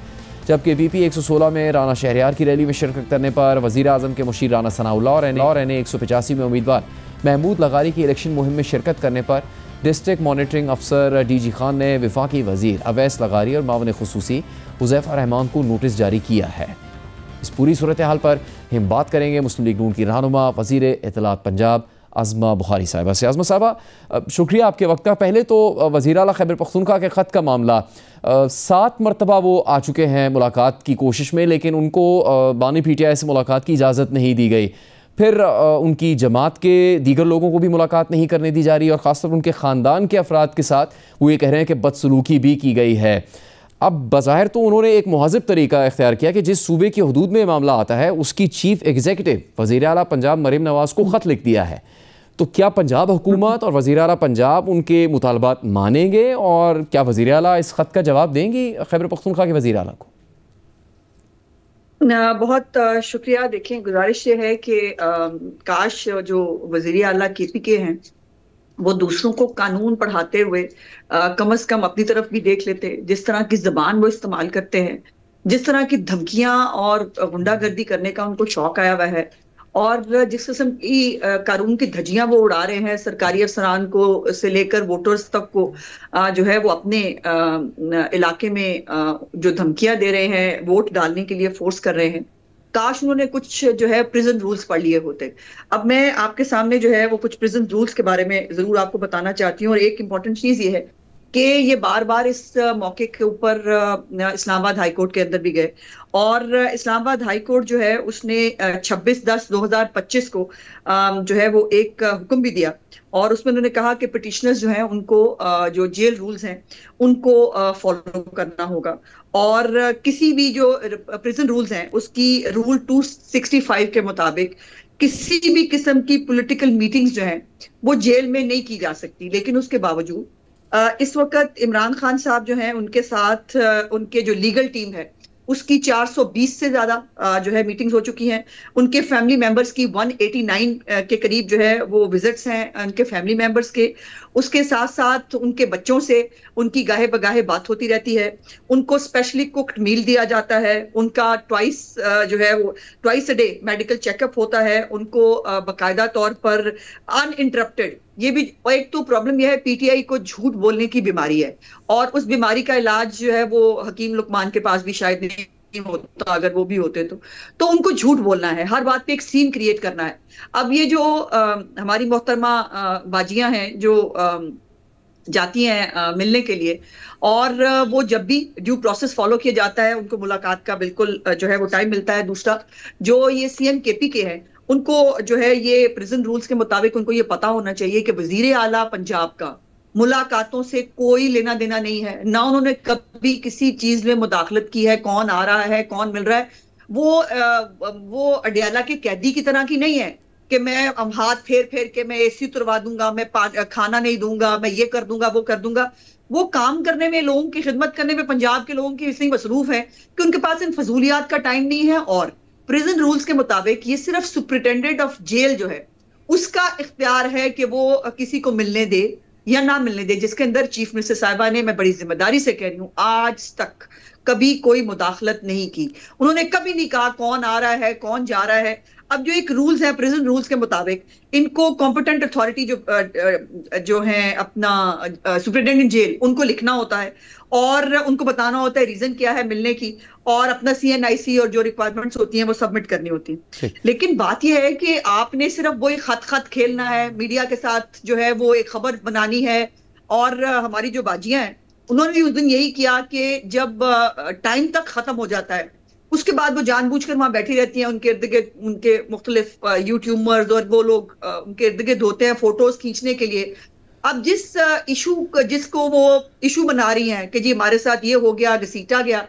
जबकि VP 116 में राना शहरियार की रैली में शिरकत करने पर वज़ीर आज़म के मुशीर राना सनाउल्लाह और NA-185 में उम्मीदवार महमूद लगारी की इलेक्शन मुहिम में शिरकत करने पर डिस्ट्रिक्ट मॉनिटरिंग अफसर DG खान ने वफाकी वज़ीर अवैस लगारी और मावन खुसूसी हुज़ैफा रहमान को नोटिस जारी किया है। इस पूरी सूरत हाल पर हम बात करेंगे मुस्लिम लीग नून की रहनुमा वज़ीर इत्तलात पंजाब आज़मा बुखारी साहिबा से। आज़मा साहिबा, शुक्रिया आपके वक्त का। पहले तो वज़ीर आला खैबर पख्तूनख्वा के ख़त का मामला, 7 मरतबा वो आ चुके हैं मुलाकात की कोशिश में, लेकिन उनको बानी PTI से मुलाकात की इजाज़त नहीं दी गई। फिर उनकी जमात के दीगर लोगों को भी मुलाकात नहीं करने दी जा रही और ख़ासतौर उनके ख़ानदान के अफराद के साथ वो ये कह रहे हैं कि बदसलूकी भी की गई है। अब बज़ाहिर तो उन्होंने एक मुहज़्ज़ब तरीका इख्तियार किया कि जिस सूबे की हदूद में मामला आता है उसकी चीफ एग्जीक्यूटिव वज़ीर आला पंजाब मरीम नवाज़ को ख़त लिख दिया है। तो क्या पंजाब हुकूमत और वज़ीर आला पंजाब उनके मुतालबात मानेंगे और क्या वज़ीर आला इस ख़त का जवाब देंगी खैबर पख्तूनख्वा के वज़ीर आला को? बहुत शुक्रिया। देखें, गुजारिश ये है कि काश जो वज़ीर आला KPK हैं वो दूसरों को कानून पढ़ाते हुए कम से कम अपनी तरफ भी देख लेते। जिस तरह की ज़बान वो इस्तेमाल करते हैं, जिस तरह की धमकियां और गुंडागर्दी करने का उनको शौक आया हुआ है और जिस किस्म की कानून की धज्जियां वो उड़ा रहे हैं सरकारी अफसरान को से लेकर वोटर्स तक को, जो है वो अपने इलाके में जो धमकियां दे रहे हैं, वोट डालने के लिए फोर्स कर रहे हैं। काश उन्होंने कुछ जो है प्रिजन रूल्स पढ़ लिए होते। अब मैं आपके सामने जो है वो कुछ प्रिजन रूल्स के बारे में जरूर आपको बताना चाहती हूँ। और एक इम्पॉर्टेंट चीज ये है कि ये बार बार इस मौके के ऊपर इस्लामाबाद हाई कोर्ट के अंदर भी गए और इस्लामाबाद हाई कोर्ट जो है उसने 26/10/2025 को जो है वो एक हुक्म भी दिया और उसमें उन्होंने कहा कि पिटिशनर्स जो हैं उनको जो जेल रूल्स हैं उनको फॉलो करना होगा और किसी भी जो प्रिजन रूल्स हैं उसकी रूल 265 के मुताबिक किसी भी किस्म की पॉलिटिकल मीटिंग्स जो हैं वो जेल में नहीं की जा सकती। लेकिन उसके बावजूद इस वक्त इमरान खान साहब जो हैं उनके साथ उनके जो लीगल टीम है उसकी 420 से ज्यादा जो है मीटिंग्स हो चुकी हैं। उनके फैमिली मेंबर्स की 189 के करीब जो है वो विजिट्स हैं उनके फैमिली मेंबर्स के। उसके साथ साथ उनके बच्चों से उनकी गाहे बगाहे बात होती रहती है। उनको स्पेशली कुक्ड मील दिया जाता है। उनका जो है वो twice a day medical checkup होता है। उनको बाकायदा तौर पर अनइंटरप्टेड, ये भी एक तो प्रॉब्लम यह है PTI को झूठ बोलने की बीमारी है और उस बीमारी का इलाज जो है वो हकीम लुकमान के पास भी शायद नहीं होता, अगर वो भी होते तो उनको झूठ बोलना है, हर बात पे एक सीन क्रिएट करना है। अब ये जो हमारी मोहतरमा बाजियां हैं जो जाती हैं मिलने के लिए और वो जब भी ड्यू प्रोसेस फॉलो किया जाता है उनको मुलाकात का बिल्कुल जो है वो टाइम मिलता है। दूसरा, जो ये CM KPK है उनको जो है ये प्रिजन रूल्स के मुताबिक उनको ये पता होना चाहिए कि वजीर आला पंजाब का मुलाकातों से कोई लेना देना नहीं है, ना उन्होंने कभी किसी चीज में मुदाखलत की है, कौन आ रहा है कौन मिल रहा है। वो अडियाला के कैदी की तरह की नहीं है कि मैं हाथ फेर फेर के मैं एसी उतरवा दूंगा, मैं खाना नहीं दूंगा, मैं ये कर दूंगा, वो कर दूंगा। वो काम करने में, लोगों की खिदमत करने में पंजाब के लोगों की इसलिए मसरूफ है कि उनके पास इन फजूलियात का टाइम नहीं है। और प्रिजन रूल्स के मुताबिक ये सिर्फ सुपरिटेंडेंट ऑफ जेल जो है उसका इख्तियार है कि वो किसी को मिलने दे या ना मिलने दे, जिसके अंदर चीफ मिनिस्टर साहिबा ने, मैं बड़ी जिम्मेदारी से कह रही हूँ, आज तक कभी कोई मुदाखलत नहीं की। उन्होंने कभी नहीं कहा कौन आ रहा है, कौन जा रहा है। अब जो एक रूल्स है प्रिजन रूल्स के मुताबिक, इनको कॉम्पिटेंट अथॉरिटी जो है अपना सुपरिटेंडेंट जेल, उनको लिखना होता है और उनको बताना होता है रीजन क्या है मिलने की, और अपना CNIC और जो रिक्वायरमेंट्स होती हैं वो सबमिट करनी होती है। लेकिन बात यह है कि आपने सिर्फ वो एक खत खेलना है, मीडिया के साथ जो है वो एक खबर बनानी है। और हमारी जो बाजियां हैं उन्होंने भी उस दिन यही किया कि जब टाइम तक खत्म हो जाता है उसके बाद वो जानबूझकर वहां बैठी रहती हैं, उनके इर्द गिर्द उनके मुख्तलिफ यूट्यूबर्स और वो लोग उनके इर्द गिर्द होते हैं फोटोज खींचने के लिए। अब जिसको वो इशू बना रही हैं कि जी हमारे साथ ये हो गया, घसीटा गया,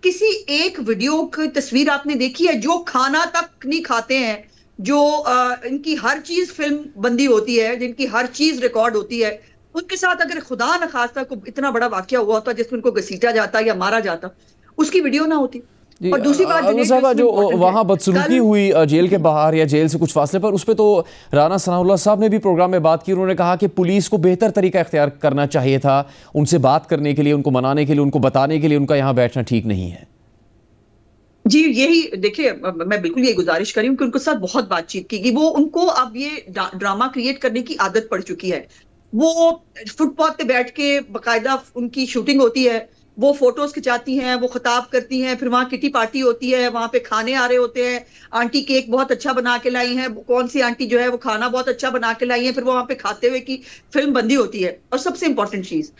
किसी एक वीडियो की तस्वीर आपने देखी है? जो खाना तक नहीं खाते हैं, जो इनकी हर चीज फिल्म बंदी होती है, जिनकी हर चीज रिकॉर्ड होती है, उनके साथ अगर खुदा न खास्ता को इतना बड़ा वाकया हुआ होता जिसमें उनको घसीटा जाता या मारा जाता, उसकी वीडियो ना होती। और दूसरी बात जो वहाँ बदसलूकी हुई जेल के बाहर या जेल से कुछ फासले पर, उस पर तो राना सनाउल्लाह साहब ने भी प्रोग्राम में बात की। उन्होंने कहा कि पुलिस को बेहतर तरीका इख्तियार करना चाहिए था, उनसे बात करने के लिए, उनको मनाने के लिए, उनको बताने के लिए उनका यहाँ बैठना ठीक नहीं है। जी यही देखिए, मैं बिल्कुल ये गुजारिश करी हूँ कि उनके साथ बहुत बातचीत की। वो उनको अब ये ड्रामा क्रिएट करने की आदत पड़ चुकी है। वो फुटपाथ पे बैठ के बाकायदा उनकी शूटिंग होती है, वो फोटोज खिंचाती हैं, वो खिताब करती हैं, फिर वहाँ किटी पार्टी होती है, वहाँ पे खाने आ रहे होते हैं, आंटी केक बहुत अच्छा बना के लाई हैं, कौन सी आंटी जो है वो खाना बहुत अच्छा बना के लाई है, फिर वो वहाँ पे खाते हुए की फिल्म बंदी होती है। और सबसे इंपॉर्टेंट चीज,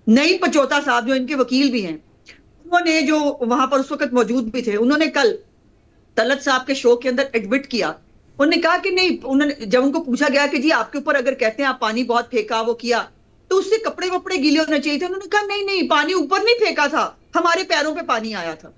नईम पचौता साहब जो इनके वकील भी हैं, उन्होंने जो वहां पर उस वक्त मौजूद भी थे, उन्होंने कल तलत साहब के शो के अंदर एडमिट किया। उन्होंने कहा कि नहीं, उन्होंने जब उनको पूछा गया कि जी आपके ऊपर अगर कहते हैं आप पानी बहुत फेंका, वो किया, तो उससे कपड़े वपड़े गीले होने चाहिए थे। उन्होंने कहा नहीं, पानी ऊपर नहीं फेंका था, हमारे पैरों पे पानी आया था।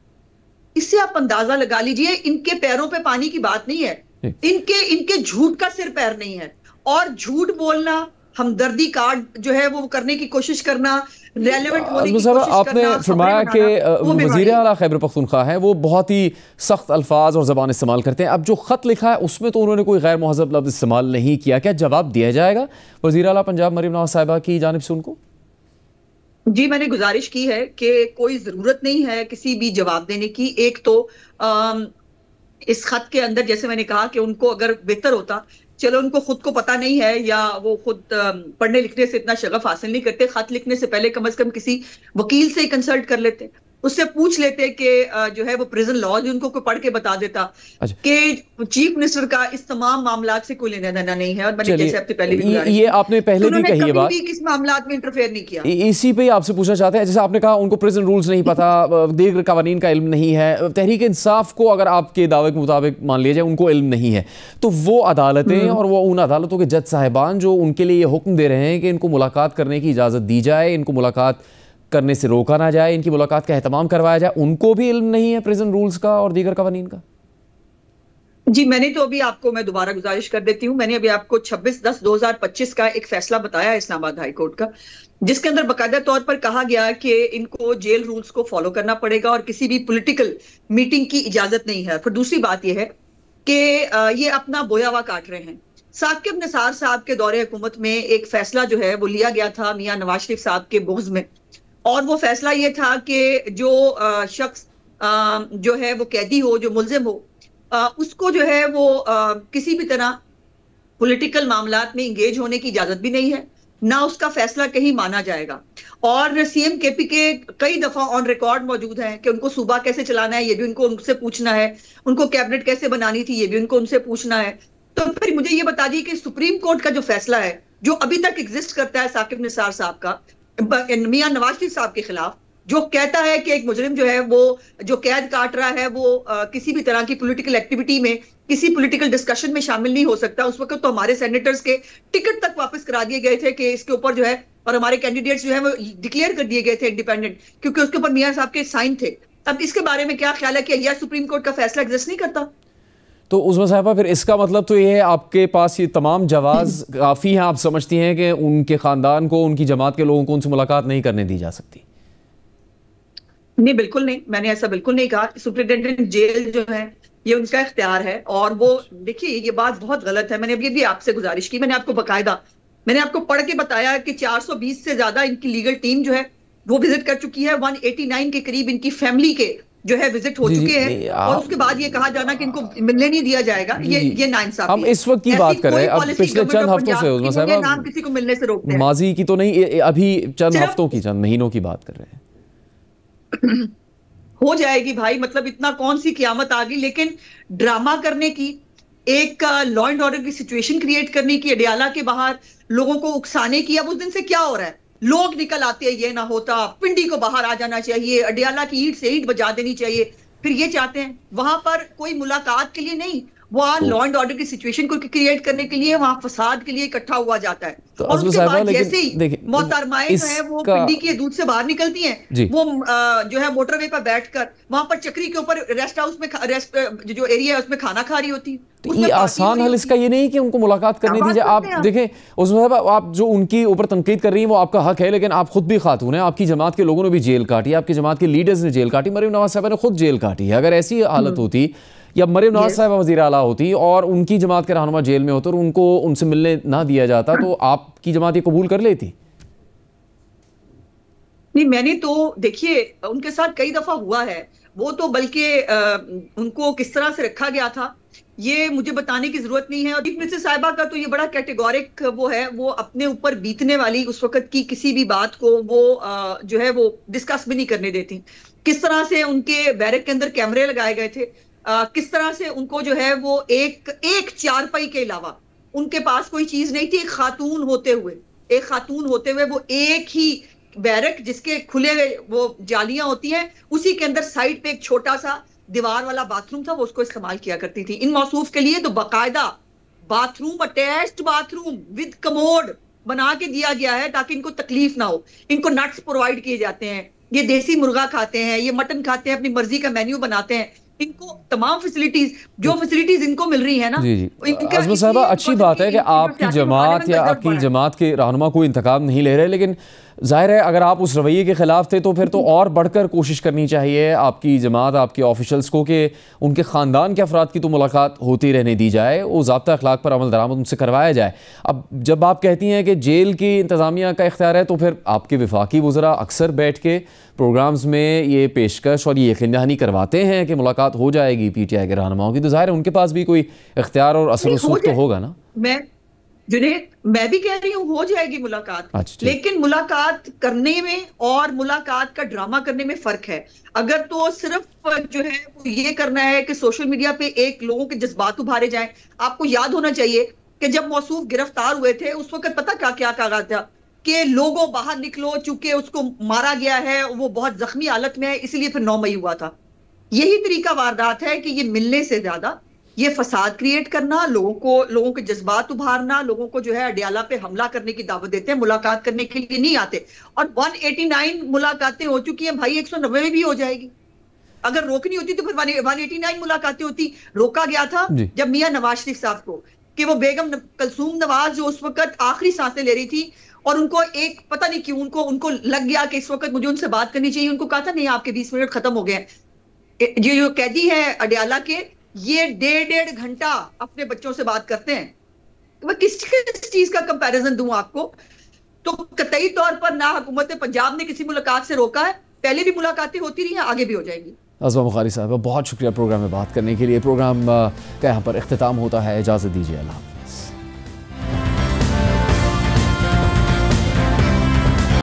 इससे आप अंदाजा लगा लीजिए, इनके पैरों पे पानी की बात नहीं है, इनके झूठ का सिर पैर नहीं है। और झूठ बोलना, हमदर्दी कार्ड जो है वो करने की कोशिश करना, रेलेवेंट होने की कोशिश करना। आपने फरमाया कि वज़ीर आला खैबर पख्तूनख्वा है, वो बहुत ही सख्त अल्फाज और ज़बान इस्तेमाल करते हैं। अब जो ख़त लिखा है उसमें तो उन्होंने कोई गैर मुहज़्ज़ब लफ्ज़ इस्तेमाल नहीं किया, क्या जवाब दिया जाएगा वज़ीर आला पंजाब मरीम नवाज साहिबा की जानिब से उनको? जी मैंने गुजारिश की है कि कोई ज़रूरत नहीं है किसी भी जवाब देने की। एक तो इस खत के अंदर, जैसे मैंने कहा कि उनको अगर बेहतर होता, चलो उनको खुद को पता नहीं है या वो खुद पढ़ने लिखने से इतना शगफ हासिल नहीं करते, खत लिखने से पहले कम से कम किसी वकील से ही कंसल्ट कर लेते, उससे पूछ लेते कि जो है वो प्रिजन लॉ उनको कोई पढ़ के बता देता कि चीफ मिनिस्टर का इस तमाम मामलात से कोई लेना देना नहीं है। और मैंने जैसे आपसे पहले भी ये आपने पहले भी कही है बात, किस मामलात में इंटरफेयर नहीं किया। इसी पे आपसे पूछना चाहते हैं, जैसे आपने कहा उनको प्रिजन रूल्स नहीं पता, दीगर कवानीन का इल्म नहीं है, तहरीक इंसाफ को अगर आपके दावे के मुताबिक मान लिया जाए उनको इल्म नहीं है, तो वो अदालतें और वो उन अदालतों के जज साहिबान जो उनके लिए ये हुक्म दे रहे हैं कि इनको मुलाकात करने की इजाज़त दी जाए, इनको मुलाकात करने से रोका ना जाए, इनकी मुलाकात का एहतमाम करवाया जाए, उनको भी इल्म नहीं है प्रिजन रूल्स का और दीगर कवानीन का? जी मैंने तो अभी आपको, मैं दोबारा गुजारिश कर देती हूँ, मैंने अभी आपको 26/10/2025 का एक फैसला बताया इस्लामाबाद हाई कोर्ट का, जिसके अंदर बाकायदा तौर पर कहा गया कि इनको जेल रूल्स को फॉलो करना पड़ेगा और किसी भी पॉलिटिकल मीटिंग की इजाजत नहीं है। फिर दूसरी बात यह है कि ये अपना बोयावा काट रहे हैं। साकिब निसार साहब के दौरे हुकूमत में एक फैसला जो है वो लिया गया था मियां नवाज शरीफ साहब के बोझ में, और वो फैसला ये था कि जो शख्स जो है वो कैदी हो, जो मुल्जिम हो, उसको जो है वो किसी भी तरह पॉलिटिकल मामलात में इंगेज होने की इजाजत भी नहीं है, ना उसका फैसला कहीं माना जाएगा। और सीएम केपी के कई दफा ऑन रिकॉर्ड मौजूद है कि उनको सूबा कैसे चलाना है ये भी उनको उनसे पूछना है, उनको कैबिनेट कैसे बनानी थी ये भी उनको उनसे पूछना है। तो फिर मुझे ये बता दी कि सुप्रीम कोर्ट का जो फैसला है जो अभी तक एग्जिस्ट करता है साकिब निसार साहब का मियां नवाज शरीफ साहब के खिलाफ, जो कहता है कि एक मुजरिम जो है वो जो कैद काट रहा है वो किसी भी तरह की पॉलिटिकल एक्टिविटी में, किसी पॉलिटिकल डिस्कशन में शामिल नहीं हो सकता। उस वक्त तो हमारे सेनेटर्स के टिकट तक वापस करा दिए गए थे कि इसके ऊपर जो है, और हमारे कैंडिडेट्स जो है वो डिक्लेयर कर दिए गए थे इंडिपेंडेंट, क्योंकि उसके ऊपर मियां साहब के साइन थे। अब इसके बारे में क्या ख्याल है कि यह सुप्रीम कोर्ट का फैसला एग्जिस्ट नहीं करता? तो उस्मा साहिबा फिर इसका मतलब तो ये है आपके पास ये तमाम जवाज़ काफ़ी हैं, आप समझती हैं कि उनके ख़ानदान को, उनकी जमात के लोगों को उनसे मुलाकात नहीं करने दी जा सकती? नहीं, बिल्कुल नहीं, मैंने ऐसा बिल्कुल नहीं कहा। सुपरिटेंडेंट जेल जो है ये उनका इख्तियार है, और वो देखिए ये बात बहुत गलत है। मैंने अभी भी आपसे गुजारिश की, मैंने आपको बकायदा मैंने आपको पढ़ के बताया कि 420 से ज्यादा इनकी लीगल टीम जो है वो विजिट कर चुकी है। 189 के करीब इनकी फैमिली के जो है विजिट हो चुके हैं, और उसके बाद ये कहा जाना कि इनको मिलने नहीं दिया जाएगा, ये नाइंसाफी। हम इस वक्त की बात कर रहे हैं, अब पिछले चंद हफ्तों से उस्मा साहिबा नाम किसी को मिलने से रोकते हैं, माजी की तो नहीं, अभी चंद हफ्तों की, चंद महीनों की बात कर रहे हैं। हो जाएगी भाई, मतलब इतना कौन सी क़यामत आ गई, लेकिन ड्रामा करने की, एक लॉ एंड ऑर्डर की सिचुएशन क्रिएट करने की, अडियाला के बाहर लोगों को उकसाने की। अब उस दिन से क्या हो रहा है, लोग निकल आते हैं, ये ना होता, पिंडी को बाहर आ जाना चाहिए, अडियाला की ईंट से ईंट बजा देनी चाहिए। फिर ये चाहते हैं वहां पर कोई मुलाकात के लिए नहीं, वहाँ लॉ एंड ऑर्डर की सिचुएशन को क्रिएट करने के लिए, वहाँ फसाद के लिए इकट्ठा हुआ जाता है। तो और उसके बाद जैसे ही मोहतरमाएं जो है वो पिंडी के दूध से बाहर निकलती हैं, वो जो है मोटरवे पर बैठकर वहां पर चक्री के ऊपर रेस्ट हाउस में जो एरिया है उसमें खाना खा रही होती है। तो ये आसान हल इसका ये नहीं कि उनको मुलाकात करने दीजिए। आप देखें उसमें आप जो उनकी ऊपर तनकीद कर रही हैं वो आपका हक है, लेकिन आप खुद भी खातून हैं, आपकी जमात के लोगों ने भी जेल काटी, आपकी जमात के लीडर्स ने जेल काटी, मरीम नवाज साहबा ने खुद जेल काटी है। अगर ऐसी हालत होती या मरीम नवाज साहबा वज़ीर आला होती और उनकी जमात के रहनुमा जेल में होते और उनको उनसे मिलने ना दिया जाता, तो आपकी जमात ये कबूल कर लेती? नहीं, मैंने तो देखिए उनके साथ कई दफा हुआ है, वो तो बल्कि उनको किस तरह से रखा गया था ये मुझे बताने की जरूरत नहीं है। और चीफ मिनिस्टर साहिबा का तो ये बड़ा कैटेगोरिक वो है, वो अपने ऊपर बीतने वाली उस वक्त की किसी भी बात को वो जो है वो डिस्कस भी नहीं करने देती। किस तरह से उनके बैरक के अंदर कैमरे लगाए गए थे, किस तरह से उनको जो है वो एक चारपाई के अलावा उनके पास कोई चीज नहीं थी। एक खातून होते हुए वो एक ही बैरक जिसके खुले वो जालियां होती हैं, उसी के अंदर साइड पे एक छोटा सा दीवार वाला बाथरूम था, वो उसको इस्तेमाल किया करती थी। इन मौसूफ के लिए तो बाकायदा bathroom, attached bathroom with commode बना के दिया गया है ताकि इनको तकलीफ ना हो। इनको नट्स प्रोवाइड किए जाते हैं, ये देसी मुर्गा खाते हैं, ये मटन खाते हैं, अपनी मर्जी का मेन्यू बनाते हैं। इनको तमाम फैसिलिटीज जो फैसिलिटीज इनको मिल रही है ना। जी जी आज़मा साहिबा, अच्छी बात है कि आपकी जमात या आपकी जमात के रहनुमा कोई इंतकाम नहीं ले रहे, लेकिन जाहिर है अगर आप उस रवैये के ख़िलाफ़ थे तो फिर तो और बढ़कर कोशिश करनी चाहिए आपकी जमात, आपके ऑफिशल्स को, कि उनके ख़ानदान के अफराद की तो मुलाकात होती रहने दी जाए, वो ज़ाब्ता अखलाक पर अमल दरामद उनसे करवाया जाए। अब जब आप कहती हैं कि जेल की इंतज़ामिया का इख्तियार है, तो फिर आपके वफाकी वज़रा अक्सर बैठ के प्रोग्राम्स में ये पेशकश और ये यकीन दहानी करवाते हैं कि मुलाकात हो जाएगी पीटीआई के रहनुमाओं की, तो ज़ाहिर है उनके पास भी कोई इख्तियार और असर रसूख तो होगा ना। मैं भी कह रही हूँ हो जाएगी मुलाकात, लेकिन मुलाकात करने में और मुलाकात का ड्रामा करने में फर्क है। अगर तो सिर्फ जो है वो ये करना है कि सोशल मीडिया पे एक लोगों के जज्बात उभारे जाएं। आपको याद होना चाहिए कि जब मौसूफ गिरफ्तार हुए थे उस वक्त पता क्या कहा था कि लोगों बाहर निकलो, चूंकि उसको मारा गया है, वो बहुत जख्मी हालत में है, इसलिए फिर 9 मई हुआ था। यही तरीका वारदात है कि ये मिलने से ज्यादा ये फसाद क्रिएट करना, लोगों के जज्बात उभारना, लोगों को जो है अडियाला पे हमला करने की दावत देते हैं, मुलाकात करने के लिए नहीं आते। और 189 मुलाकातें हो चुकी हैं भाई, 190 में भी हो जाएगी। अगर रोकनी होती तो फिर 189 मुलाकातें होती। रोका गया था जब मियां नवाज शरीफ साहब को, कि वो बेगम कलसूम नवाज जो उस वक्त आखिरी सांसें ले रही थी, और उनको एक पता नहीं क्यों उनको लग गया कि इस वक्त मुझे उनसे बात करनी चाहिए। उनको कहा था नहीं, आपके 20 मिनट खत्म हो गए हैं। जो कैदी है अडियाला के, ये 1.5 घंटा अपने बच्चों से बात करते हैं। तो मैं किस चीज का कंपैरिजन दूं आपको? तो कतई तौर पर ना हुकूमत पंजाब ने किसी मुलाकात से रोका है, पहले भी मुलाकातें होती रही हैं, आगे भी हो जाएंगी। आज़मा बुखारी साहब, बहुत शुक्रिया प्रोग्राम में बात करने के लिए। प्रोग्राम का यहाँ पर इख्तिताम होता है, इजाज़त दीजिए। अल्लाह।